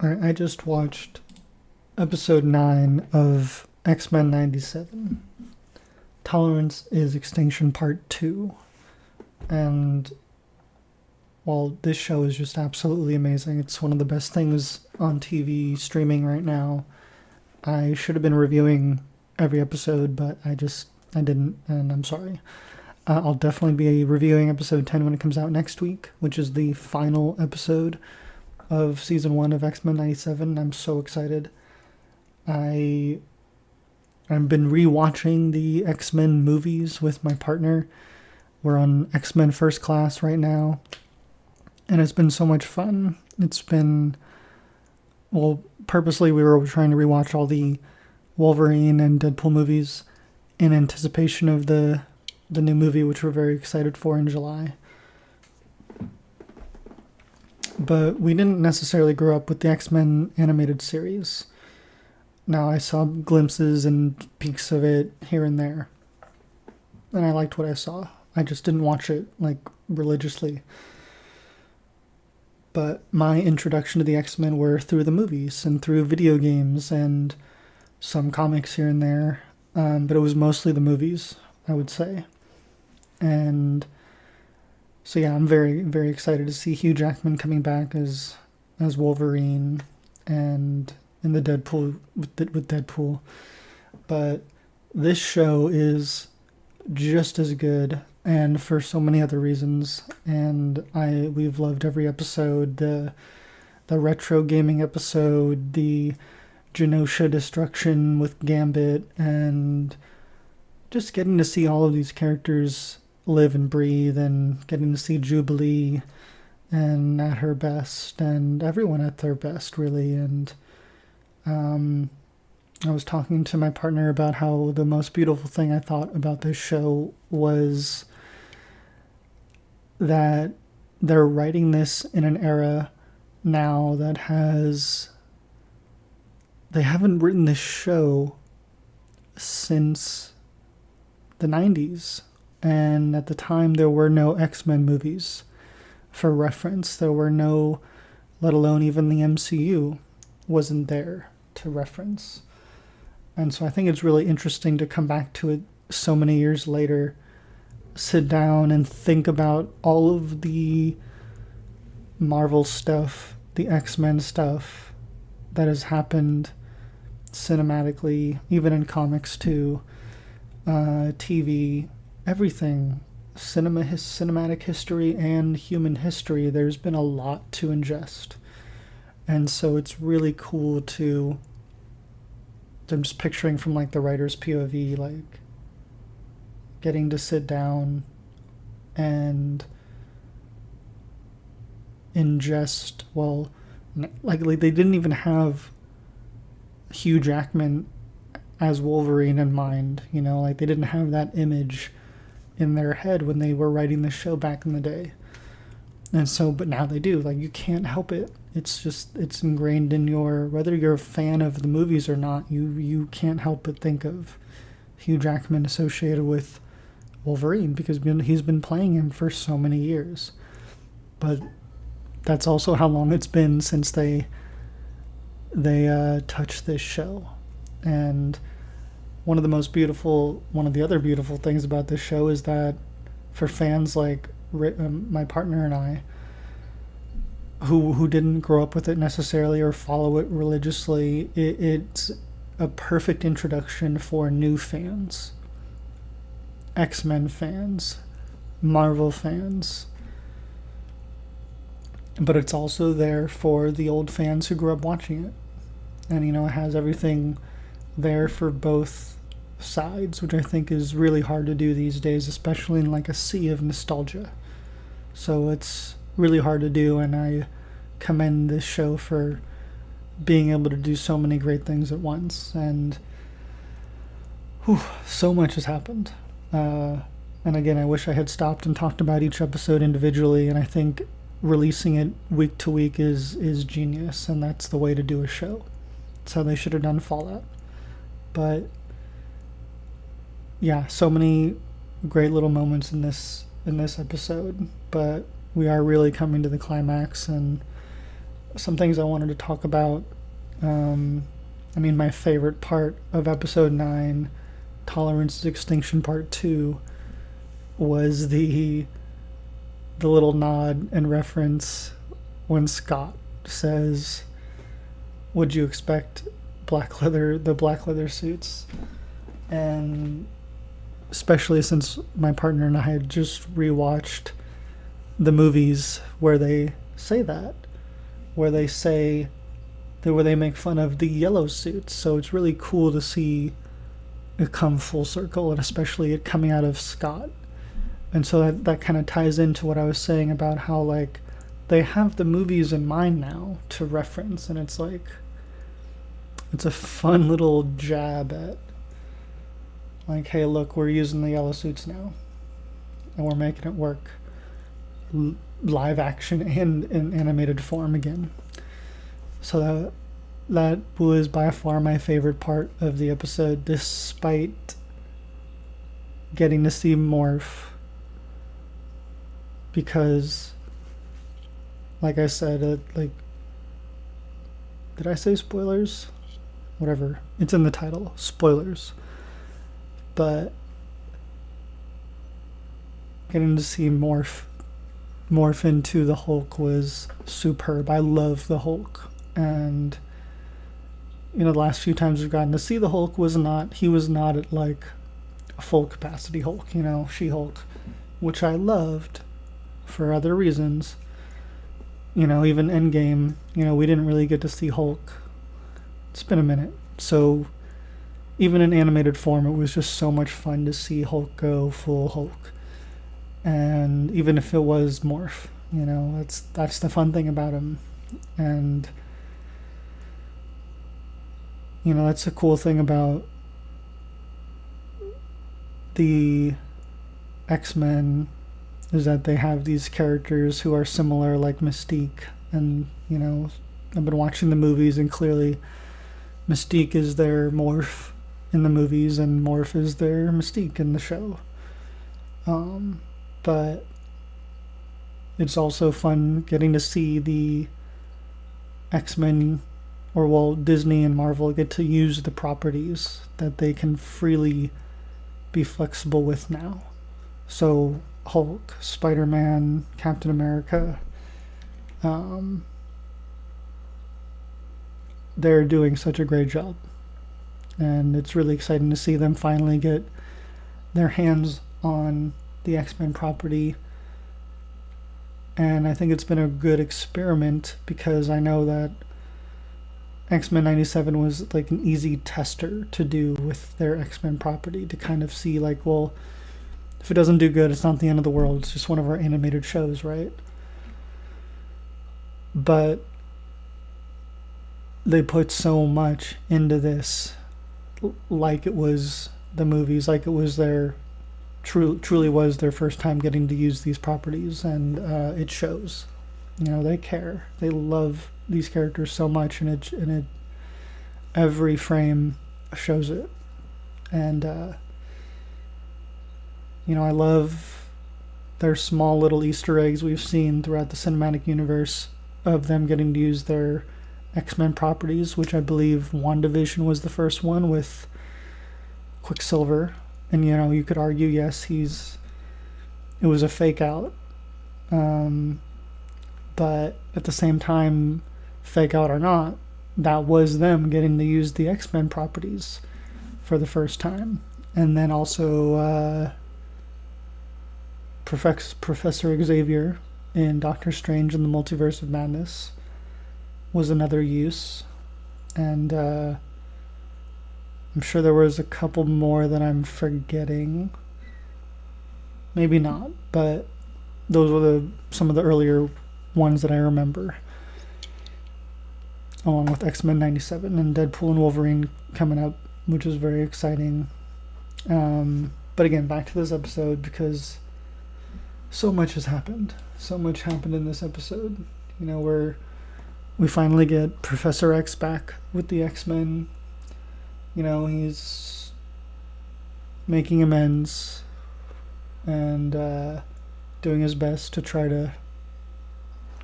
Alright, I just watched episode 9 of X-Men 97. Tolerance is Extinction Part 2. And while this show is just absolutely amazing, it's one of the best things on TV streaming right now. I should have been reviewing every episode, but I didn't, and I'm sorry. I'll definitely be reviewing episode 10 when it comes out next week, which is the final episode of season 1 of X-Men 97. I'm so excited. I've been rewatching the X-Men movies with my partner. We're on X-Men First Class right now, and it's been so much fun. It's been, well, purposely we were trying to rewatch all the Wolverine and Deadpool movies in anticipation of the new movie, which we're very excited for in July. But we didn't necessarily grow up with the X-Men animated series. Now, I saw glimpses and peeks of it here and there, and I liked what I saw. I just didn't watch it, religiously. But my introduction to the X-Men were through the movies and through video games and some comics here and there. But it was mostly the movies, I would say. And so yeah, I'm very, very excited to see Hugh Jackman coming back as Wolverine and in the Deadpool with Deadpool. But this show is just as good, and for so many other reasons. And we've loved every episode. The retro gaming episode, the Genosha destruction with Gambit, and just getting to see all of these characters live and breathe, and getting to see Jubilee and at her best, and everyone at their best, really. And I was talking to my partner about how the most beautiful thing I thought about this show was that they're writing this in an era now that they haven't written this show since the 90s. And at the time, there were no X-Men movies for reference. There were no, let alone even the MCU wasn't there to reference. And so I think it's really interesting to come back to it so many years later, sit down and think about all of the Marvel stuff, the X-Men stuff that has happened cinematically, even in comics too, TV, everything, cinematic history and human history. There's been a lot to ingest. And so it's really cool to, I'm just picturing from the writer's POV, getting to sit down and ingest, they didn't even have Hugh Jackman as Wolverine in mind, they didn't have that image in their head when they were writing the show back in the day. And so, but now they do. You can't help it. It's ingrained in whether you're a fan of the movies or not, you can't help but think of Hugh Jackman associated with Wolverine because he's been playing him for so many years. But that's also how long it's been since they touched this show. And one of the other beautiful things about this show is that for fans like my partner and I, who didn't grow up with it necessarily or follow it religiously, it's a perfect introduction for new fans, X-Men fans, Marvel fans. But it's also there for the old fans who grew up watching it. And, it has everything there for both sides, which I think is really hard to do these days, especially in a sea of nostalgia. So it's really hard to do, and I commend this show for being able to do so many great things at once. And so much has happened. And again, I wish I had stopped and talked about each episode individually, and I think releasing it week to week is genius, and that's the way to do a show. That's how they should have done Fallout. But yeah, so many great little moments in this episode, but we are really coming to the climax, and some things I wanted to talk about. My favorite part of episode 9, Tolerance Extinction Part 2, was the little nod and reference when Scott says, "Would you expect the black leather suits?" And especially since my partner and I had just rewatched the movies where they say that, where they make fun of the yellow suits. So it's really cool to see it come full circle, and especially it coming out of Scott. And so that kind of ties into what I was saying about how, like, they have the movies in mind now to reference, and it's like, it's a fun little jab at, like, hey, look, we're using the yellow suits now, and we're making it work live action and in animated form again. So that was by far my favorite part of the episode, despite getting to see Morph, because, like I said, did I say spoilers? Whatever, it's in the title, spoilers. But getting to see morph into the Hulk was superb. I love the Hulk, and the last few times we've gotten to see the Hulk he was not at like a full capacity Hulk, She-Hulk, which I loved for other reasons. Even Endgame, we didn't really get to see Hulk. It's been a minute. So even in animated form, it was just so much fun to see Hulk go full Hulk. And even if it was Morph, that's the fun thing about him. And that's a cool thing about the X-Men, is that they have these characters who are similar, like Mystique. And I've been watching the movies, and clearly Mystique is their Morph in the movies, and Morph is their Mystique in the show. But it's also fun getting to see the X-Men, Disney and Marvel get to use the properties that they can freely be flexible with now. So Hulk, Spider-Man, Captain America, they're doing such a great job. And it's really exciting to see them finally get their hands on the X-Men property. And I think it's been a good experiment, because I know that X-Men 97 was like an easy tester to do with their X-Men property, to kind of see, like, well, if it doesn't do good, it's not the end of the world. It's just one of our animated shows, right? But they put so much into this, like it was the movies, like it was truly was their first time getting to use these properties, and it shows. They care. They love these characters so much, and it every frame shows it. And I love their small little Easter eggs we've seen throughout the cinematic universe of them getting to use their X-Men properties, which I believe WandaVision was the first one with Quicksilver. And you could argue, yes, it was a fake out, but at the same time, fake out or not, that was them getting to use the X-Men properties for the first time. And then also Professor Xavier in Doctor Strange and the Multiverse of Madness was another use. And I'm sure there was a couple more that I'm forgetting. Maybe not, but those were some of the earlier ones that I remember. Along with X-Men 97 and Deadpool and Wolverine coming up, which is very exciting. But again, back to this episode, because so much has happened. So much happened in this episode. We finally get Professor X back with the X-Men. He's making amends and doing his best to try to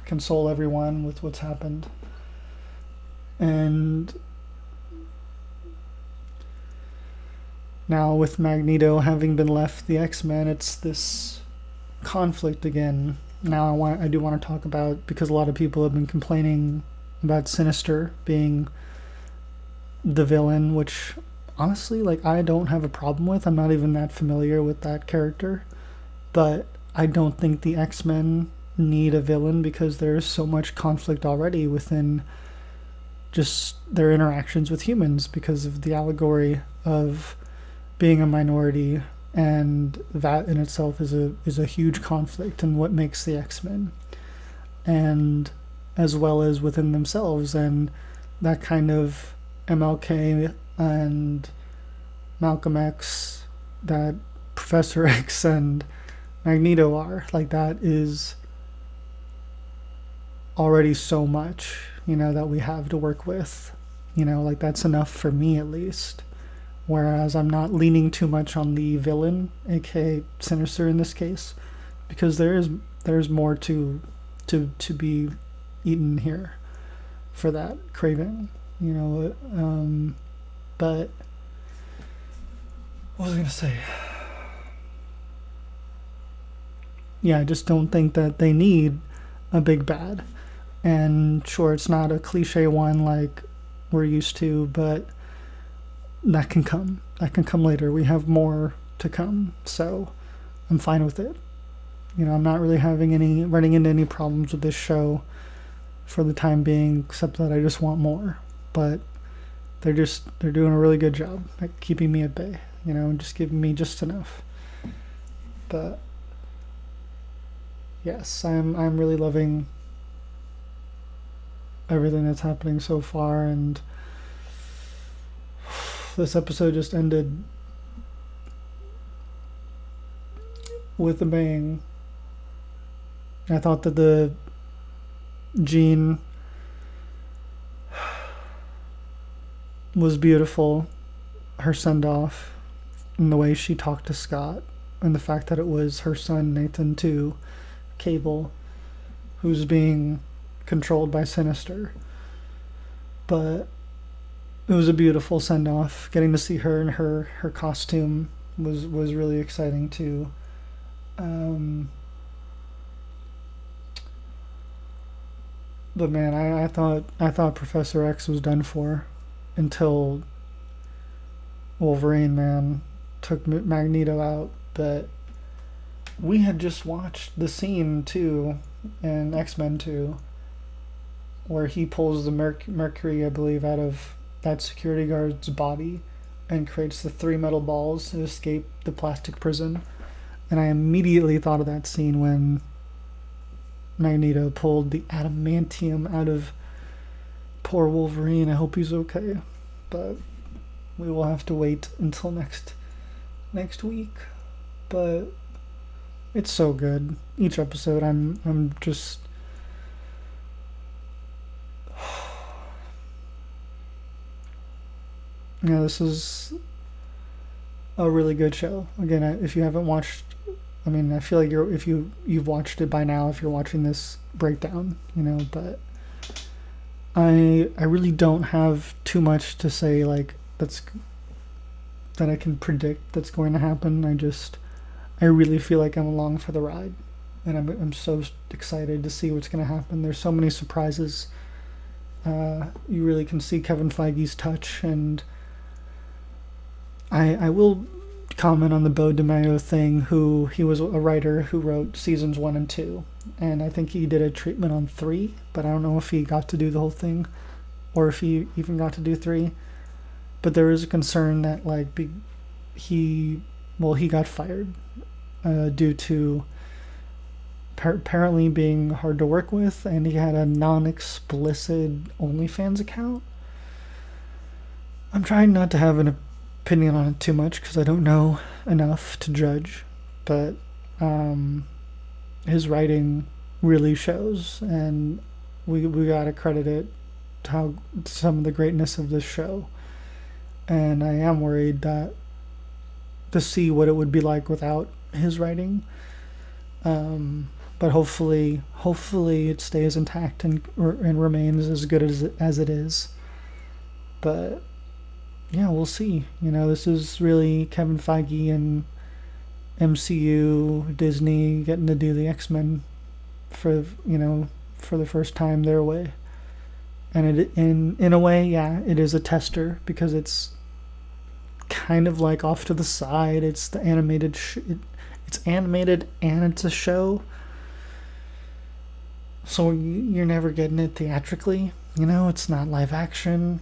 console everyone with what's happened. And now with Magneto having been left the X-Men, it's this conflict again. Now I do want to talk about, because a lot of people have been complaining about Sinister being the villain, which honestly, like, I don't have a problem with. I'm not even that familiar with that character, but I don't think the X-Men need a villain because there's so much conflict already within just their interactions with humans because of the allegory of being a minority, and that in itself is a huge conflict in what makes the X-Men, and as well as within themselves, and that kind of MLK and Malcolm X that Professor X and Magneto are, like, that is already so much, that we have to work with, like, that's enough for me at least. Whereas I'm not leaning too much on the villain, aka Sinister in this case, because there's more to be eaten here for that craving, but what was I gonna say? Yeah, I just don't think that they need a big bad. And sure, it's not a cliche one like we're used to, but that can come. That can come later. We have more to come, so I'm fine with it. I'm not really running into any problems with this show for the time being, except that I just want more. But they're doing a really good job at keeping me at bay, and just giving me just enough. But yes, I'm really loving everything that's happening so far, and this episode just ended with a bang. I thought that the Jean was beautiful, her send-off, and the way she talked to Scott, and the fact that it was her son Nathan too, Cable, who's being controlled by Sinister. But it was a beautiful send-off. Getting to see her in her costume was really exciting too. But man, I thought Professor X was done for until Wolverine, man, took Magneto out. But we had just watched the scene too in X-Men 2 where he pulls the mercury, I believe, out of that security guard's body and creates the 3 metal balls to escape the plastic prison. And I immediately thought of that scene when Magneto pulled the adamantium out of poor Wolverine. I hope he's okay, but we will have to wait until next week. But it's so good. Each episode, I'm just this is a really good show. Again, if you haven't watched, I feel like you've watched it by now if you're watching this breakdown, but I really don't have too much to say like that I can predict that's going to happen. I really feel like I'm along for the ride, and I'm so excited to see what's going to happen. There's so many surprises. You really can see Kevin Feige's touch, and I will comment on the Beau DeMayo thing, he was a writer who wrote seasons 1 and 2, and I think he did a treatment on 3, but I don't know if he got to do the whole thing or if he even got to do 3. But there is a concern that he got fired due to apparently being hard to work with, and he had a non-explicit OnlyFans account. I'm trying not to have an opinion on it too much because I don't know enough to judge, but his writing really shows, and we gotta credit it to some of the greatness of this show. And I am worried that to see what it would be like without his writing, but hopefully it stays intact and remains as good as it is. But yeah, we'll see. This is really Kevin Feige and MCU, Disney getting to do the X-Men for for the first time their way. And it in a way, yeah, it is a tester because it's kind of like off to the side. It's the animated it's animated and it's a show. So you're never getting it theatrically, it's not live action.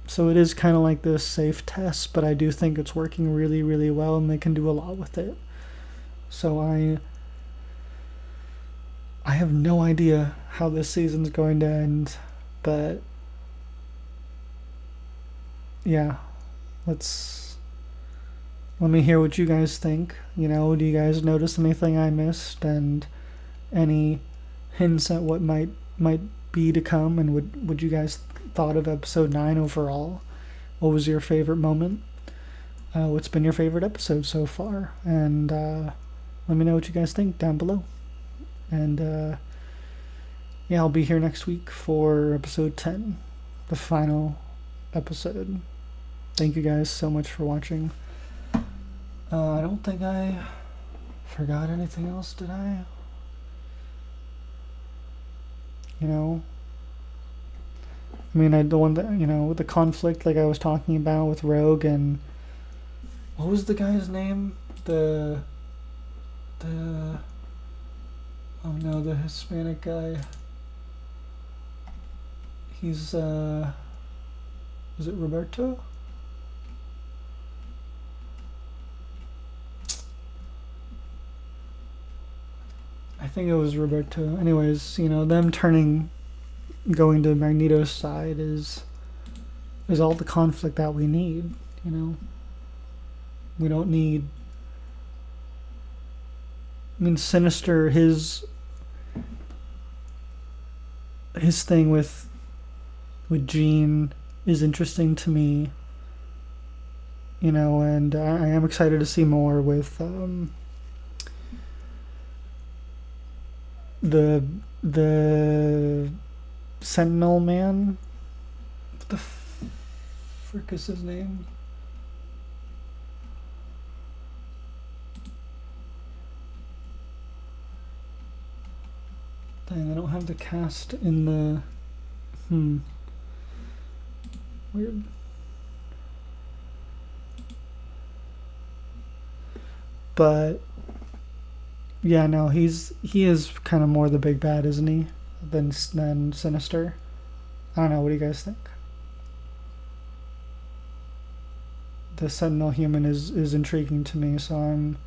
So it is kind of like this safe test, but I do think it's working really, really well and they can do a lot with it. So I have no idea how this season's going to end, but yeah, let me hear what you guys think. Do you guys notice anything I missed and any hints at what might be to come, and would you guys thought of episode 9 overall? What was your favorite moment? What's been your favorite episode so far? And let me know what you guys think down below. And yeah, I'll be here next week for episode 10, the final episode. Thank you guys so much for watching. I don't think I forgot anything else, did I? The one that, with the conflict like I was talking about with Rogue and what was the guy's name? The Hispanic guy. He's was it Roberto? I think it was Roberto. Anyways, them going to Magneto's side is all the conflict that we need. We don't need. Sinister, his thing with Jean is interesting to me. And I am excited to see more with the Sentinel man. What the frick is his name? Dang, I don't have the cast in the weird. But yeah, no, he is kind of more the big bad, isn't he? Than Sinister. I don't know. What do you guys think? The Sentinel human is intriguing to me, so I'm.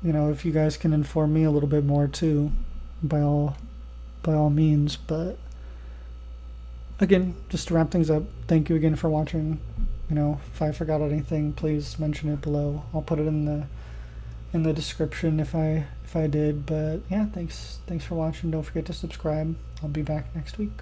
If you guys can inform me a little bit more too, by all means. But again, just to wrap things up, thank you again for watching. If I forgot anything, please mention it below. I'll put it in the description if I did. But yeah, thanks for watching. Don't forget to subscribe. I'll be back next week.